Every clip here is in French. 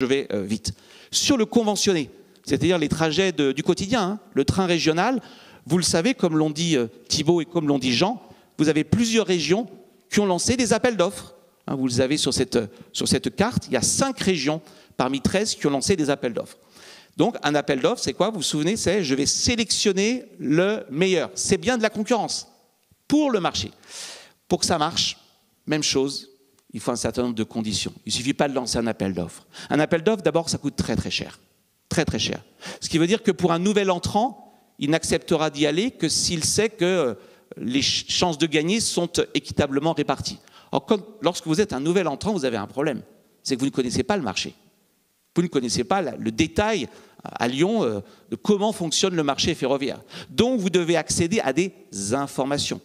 Je vais vite. Sur le conventionné, c'est-à-dire les trajets du quotidien, hein, le train régional, vous le savez, comme l'ont dit Thibault et comme l'ont dit Jean, vous avez plusieurs régions qui ont lancé des appels d'offres. Hein, vous le avez sur cette carte, il y a 5 régions parmi 13 qui ont lancé des appels d'offres. Donc un appel d'offres, c'est quoi? Vous vous souvenez, c'est je vais sélectionner le meilleur. C'est bien de la concurrence pour le marché. Pour que ça marche, même chose, il faut un certain nombre de conditions. Il ne suffit pas de lancer un appel d'offres. Un appel d'offres, d'abord, ça coûte très très cher. Très très cher. Ce qui veut dire que pour un nouvel entrant, il n'acceptera d'y aller que s'il sait que les chances de gagner sont équitablement réparties. Or, lorsque vous êtes un nouvel entrant, vous avez un problème. C'est que vous ne connaissez pas le marché. Vous ne connaissez pas le détail à Lyon de comment fonctionne le marché ferroviaire. Donc, vous devez accéder à des informations.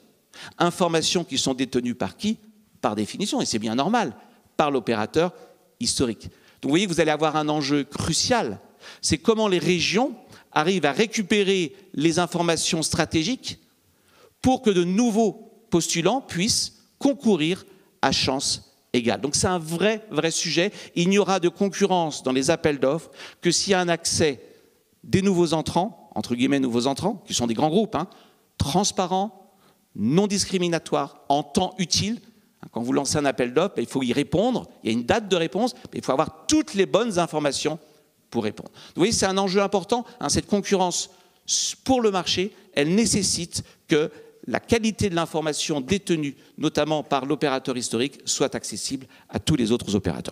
Informations qui sont détenues par qui? Par définition, et c'est bien normal, par l'opérateur historique. Donc vous voyez que vous allez avoir un enjeu crucial, c'est comment les régions arrivent à récupérer les informations stratégiques pour que de nouveaux postulants puissent concourir à chance égale. Donc c'est un vrai sujet. Il n'y aura de concurrence dans les appels d'offres que s'il y a un accès des nouveaux entrants, entre guillemets nouveaux entrants, qui sont des grands groupes, hein, transparents, non discriminatoires, en temps utile. Quand vous lancez un appel d'offres, il faut y répondre, il y a une date de réponse, mais il faut avoir toutes les bonnes informations pour répondre. Vous voyez, c'est un enjeu important, hein, cette concurrence pour le marché, elle nécessite que la qualité de l'information détenue, notamment par l'opérateur historique, soit accessible à tous les autres opérateurs.